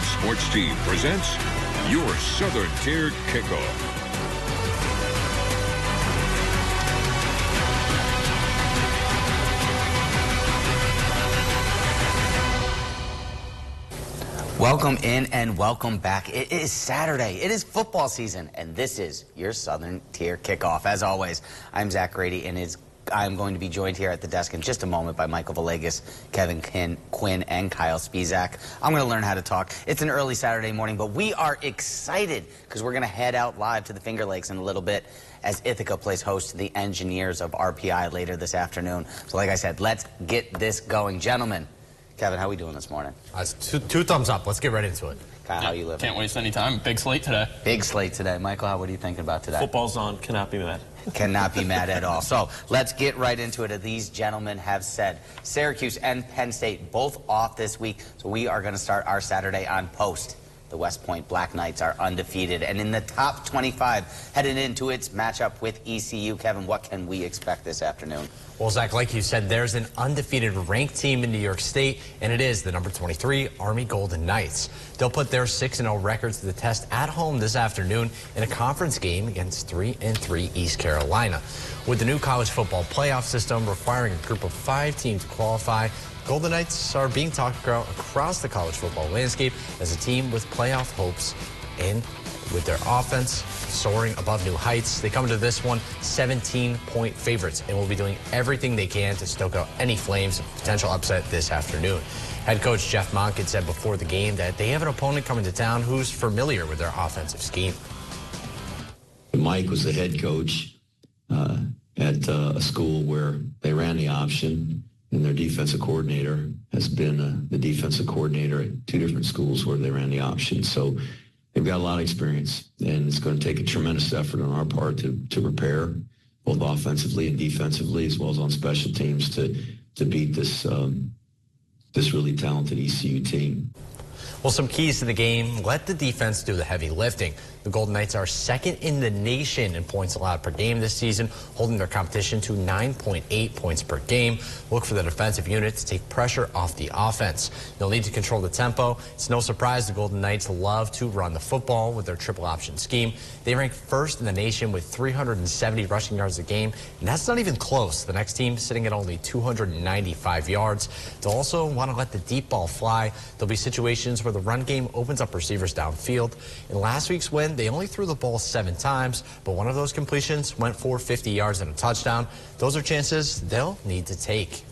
Sports Team presents your Southern Tier Kickoff. Welcome in and welcome back. It is Saturday. It is football season, and this is your Southern Tier Kickoff. As always, I'm Zach Grady, and I'm going to be joined here at the desk in just a moment by Michael Villegas, Kevin Quinn, and Kyle Spizak. I'm going to learn how to talk. It's an early Saturday morning, but we are excited because we're going to head out live to the Finger Lakes in a little bit as Ithaca plays host to the Engineers of RPI later this afternoon. So like I said, let's get this going. Gentlemen, Kevin, how are we doing this morning? Two thumbs up. Let's get right into it. Kyle, how you living? Can't waste any time. Big slate today. Big slate today. Michael, what are you thinking about today? Football's on. Cannot be mad. Cannot be mad at all. So let's get right into it. As these gentlemen have said, Syracuse and Penn State both off this week. So we are going to start our Saturday on post. The West Point Black Knights are undefeated and in the top 25 headed into its matchup with ECU. Kevin, what can we expect this afternoon? Well, Zach, like you said, there's an undefeated ranked team in New York State, and it is the number 23 Army Golden Knights. They'll put their 6-0 records to the test at home this afternoon in a conference game against 3-3 East Carolina. With the new college football playoff system requiring a group of 5 teams to qualify, Golden Knights are being talked about across the college football landscape as a team with playoff hopes, and with their offense soaring above new heights, they come into this one 17-point favorites and will be doing everything they can to stoke out any flames of potential upset this afternoon. Head coach Jeff Monken said before the game that they have an opponent coming to town who's familiar with their offensive scheme. Mike was the head coach at a school where they ran the option, and their defensive coordinator has been the defensive coordinator at 2 different schools where they ran the option. So they've got a lot of experience, and it's going to take a tremendous effort on our part to prepare, both offensively and defensively, as well as on special teams, to beat this this really talented ECU team. Well, some keys to the game: let the defense do the heavy lifting. The Golden Knights are second in the nation in points allowed per game this season, holding their competition to 9.8 points per game. Look for the defensive unit to take pressure off the offense. They'll need to control the tempo. It's no surprise the Golden Knights love to run the football with their triple option scheme. They rank first in the nation with 370 rushing yards a game, and that's not even close. The next team sitting at only 295 yards. They'll also want to let the deep ball fly. There'll be situations where the run game opens up receivers downfield. In last week's win, they only threw the ball 7 times, but one of those completions went for 50 yards and a touchdown. Those are chances they'll need to take.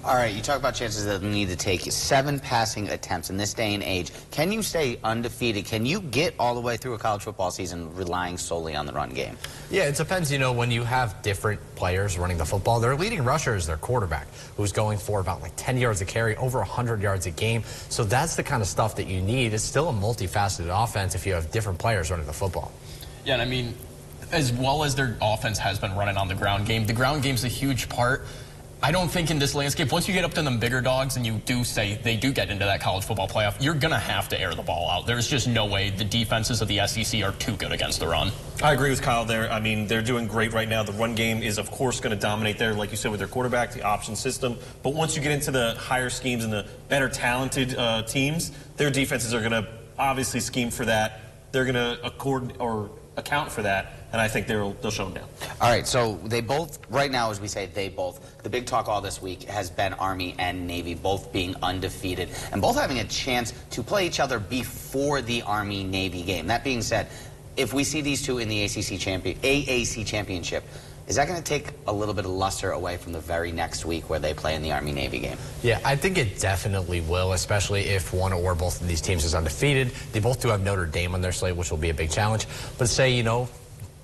All right, you talk about chances that they need to take. 7 passing attempts in this day and age. Can you stay undefeated? Can you get all the way through a college football season relying solely on the run game? Yeah, it depends. You know, when you have different players running the football, their leading rusher is their quarterback, who's going for about 10 yards a carry, over 100 yards a game. So that's the kind of stuff that you need. It's still a multifaceted offense if you have different players running the football. Yeah, and I mean, as well as their offense has been running on the ground game's a huge part. I don't think in this landscape, once you get up to them bigger dogs and you do say they do get into that college football playoff, you're going to have to air the ball out. There's just no way. The defenses of the SEC are too good against the run. I agree with Kyle there. I mean, they're doing great right now. The run game is, of course, going to dominate there, like you said, with their quarterback, the option system. But once you get into the higher schemes and the better talented teams, their defenses are going to obviously scheme for that. They're going to account for that, and I think they'll show them down. All right, so they both, right now, as we say, the big talk all this week has been Army and Navy both being undefeated and both having a chance to play each other before the Army-Navy game. That being said, if we see these two in the AAC championship, is that going to take a little bit of luster away from the very next week where they play in the Army-Navy game? Yeah, I think it definitely will, especially if one or both of these teams is undefeated. They both do have Notre Dame on their slate, which will be a big challenge. But say, you know,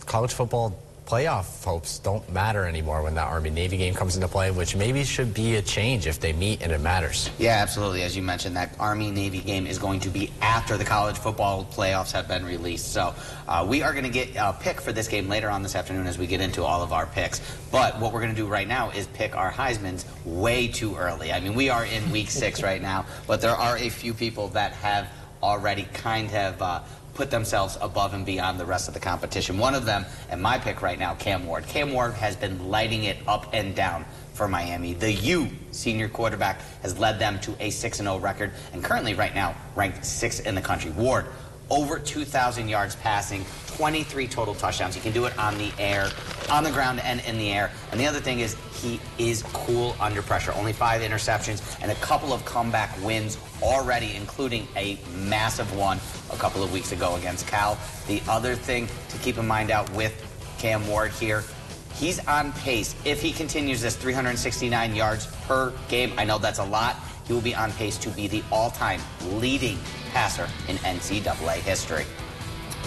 college football playoff hopes don't matter anymore when that Army-Navy game comes into play, which maybe should be a change if they meet and it matters. Yeah, absolutely. As you mentioned, that Army-Navy game is going to be after the college football playoffs have been released. So we are going to get a pick for this game later on this afternoon as we get into all of our picks. But what we're going to do right now is pick our Heismans way too early. I mean, we are in week 6 right now, but there are a few people that have already kind of put themselves above and beyond the rest of the competition. One of them, and my pick right now, Cam Ward. Cam Ward has been lighting it up and down for Miami. The U senior quarterback has led them to a 6-0 record and currently right now ranked 6th in the country. Ward, over 2,000 yards passing, 23 total touchdowns. He can do it on the air, on the ground, and in the air. And the other thing is he is cool under pressure. Only 5 interceptions and a couple of comeback wins already, including a massive one a couple of weeks ago against Cal. The other thing to keep in mind out with Cam Ward here, he's on pace. If he continues this 369 yards per game, I know that's a lot, he will be on pace to be the all-time leading passer in NCAA history.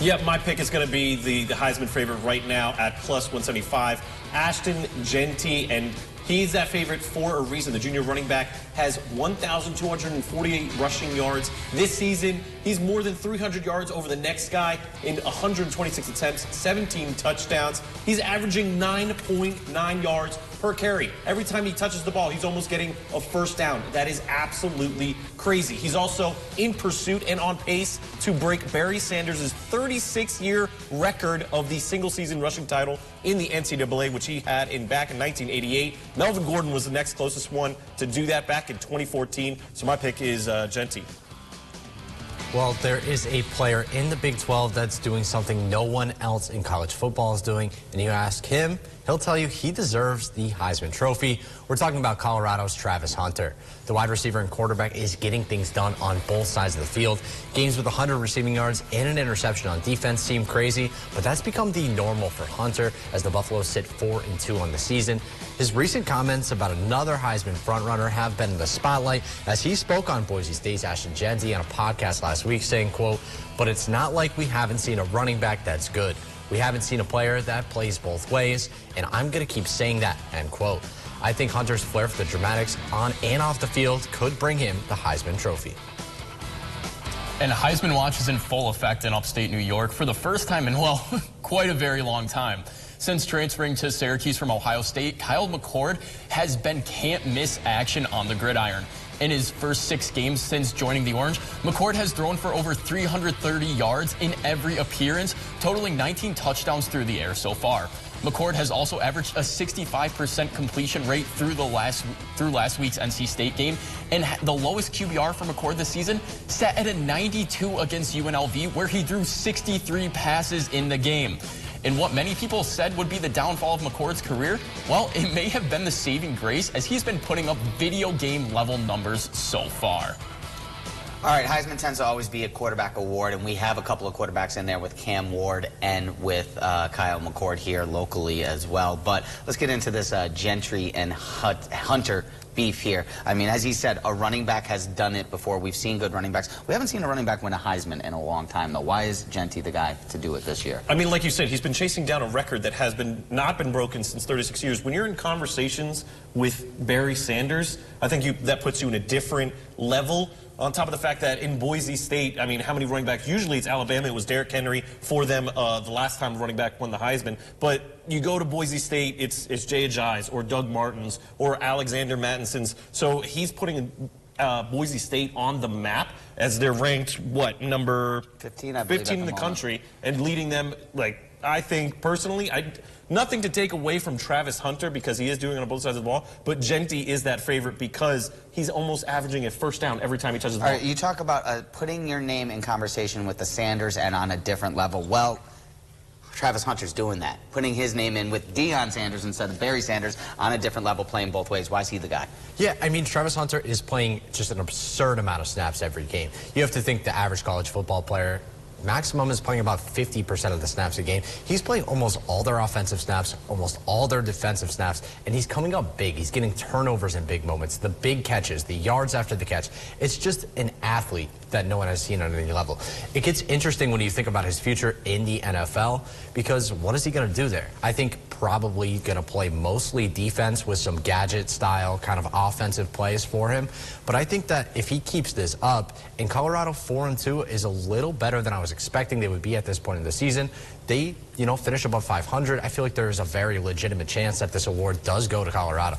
Yep, my pick is going to be the Heisman favorite right now at plus 175, Ashton Jeanty, and he's that favorite for a reason. The junior running back has 1,248 rushing yards this season. He's more than 300 yards over the next guy in 126 attempts, 17 touchdowns. He's averaging 9.9 yards per carry. Every time he touches the ball, he's almost getting a first down. That is absolutely crazy. He's also in pursuit and on pace to break Barry Sanders' 36-year record of the single-season rushing title in the NCAA, which he had back in 1988. Melvin Gordon was the next closest one to do that back in 2014. So my pick is Jeanty. Well, there is a player in the Big 12 that's doing something no one else in college football is doing, and you ask him, he'll tell you he deserves the Heisman Trophy. We're talking about Colorado's Travis Hunter. The wide receiver and quarterback is getting things done on both sides of the field. Games with 100 receiving yards and an interception on defense seem crazy, but that's become the normal for Hunter as the Buffaloes sit 4-2 on the season. His recent comments about another Heisman frontrunner have been in the spotlight as he spoke on Boise State's Ashton Jeanty on a podcast last week saying, quote, "But it's not like we haven't seen a running back that's good. We haven't seen a player that plays both ways, and I'm going to keep saying that," end quote. I think Hunter's flair for the dramatics on and off the field could bring him the Heisman Trophy. And Heisman Watch is in full effect in upstate New York for the first time in, well, quite a very long time. Since transferring to Syracuse from Ohio State, Kyle McCord has been can't-miss action on the gridiron. In his first 6 games since joining the Orange, McCord has thrown for over 330 yards in every appearance, totaling 19 touchdowns through the air so far. McCord has also averaged a 65% completion rate through last week's NC State game, and the lowest QBR for McCord this season set at a 92 against UNLV, where he threw 63 passes in the game. And what many people said would be the downfall of McCord's career, well, it may have been the saving grace as he's been putting up video game level numbers so far. All right, Heisman tends to always be a quarterback award, and we have a couple of quarterbacks in there with Cam Ward and with Kyle McCord here locally as well. But let's get into this Jeanty and Hunter beef here. I mean, as he said, a running back has done it before. We've seen good running backs. We haven't seen a running back win a Heisman in a long time, though. Why is Jeanty the guy to do it this year? I mean, like you said, he's been chasing down a record that has not been broken since 36 years. When you're in conversations with Barry Sanders, I think that puts you in a different level. On top of the fact that in Boise State, I mean, how many running backs? Usually it's Alabama. It was Derrick Henry for them the last time the running back won the Heisman. But you go to Boise State, it's Jay Ajayi's or Doug Martin's or Alexander Mattinson's. So he's putting Boise State on the map as they're ranked, what, number 15, I believe, 15 in the country, and leading them, like, I think personally, nothing to take away from Travis Hunter because he is doing it on both sides of the ball, but Jeanty is that favorite because he's almost averaging a first down every time he touches the ball. All right, you talk about putting your name in conversation with the Sanders and on a different level. Well, Travis Hunter's doing that, putting his name in with Deion Sanders instead of Barry Sanders on a different level, playing both ways. Why is he the guy? Yeah, I mean, Travis Hunter is playing just an absurd amount of snaps every game. You have to think the average college football player maximum is playing about 50% of the snaps a game. He's playing almost all their offensive snaps, almost all their defensive snaps, and he's coming up big. He's getting turnovers in big moments, the big catches, the yards after the catch. It's just an athlete that no one has seen on any level. It gets interesting when you think about his future in the NFL because what is he going to do there? I think probably going to play mostly defense with some gadget style kind of offensive plays for him. But I think that if he keeps this up, and Colorado 4-2 is a little better than I was expecting they would be at this point in the season. They, finish above 500. I feel like there is a very legitimate chance that this award does go to Colorado.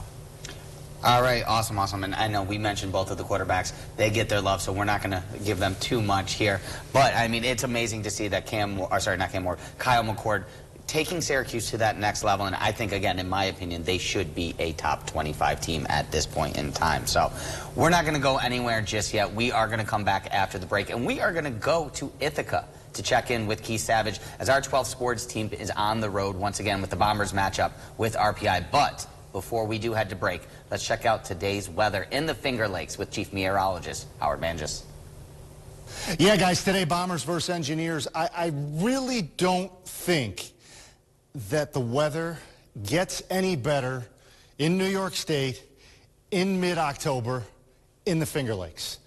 All right, awesome. And I know we mentioned both of the quarterbacks. They get their love, so we're not going to give them too much here. But, I mean, it's amazing to see that Kyle McCord taking Syracuse to that next level. And I think, again, in my opinion, they should be a top 25 team at this point in time. So we're not going to go anywhere just yet. We are going to come back after the break, and we are going to go to Ithaca to check in with Keith Savage as our 12 sports team is on the road once again with the Bombers matchup with RPI. But before we do head to break, let's check out today's weather in the Finger Lakes with Chief Meteorologist Howard Manges. Yeah, guys, today Bombers versus Engineers. I really don't think that the weather gets any better in New York State in mid-October in the Finger Lakes.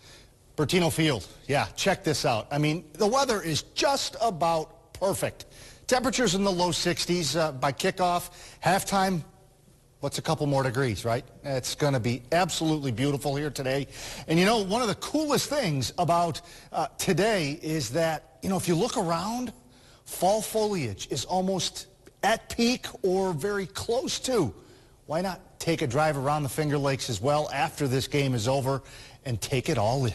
Bertino Field, yeah, check this out. I mean, the weather is just about perfect. Temperatures in the low 60s by kickoff, halftime. What's a couple more degrees, right? It's going to be absolutely beautiful here today. And, you know, one of the coolest things about today is that, you know, if you look around, fall foliage is almost at peak or very close to. Why not take a drive around the Finger Lakes as well after this game is over and take it all in?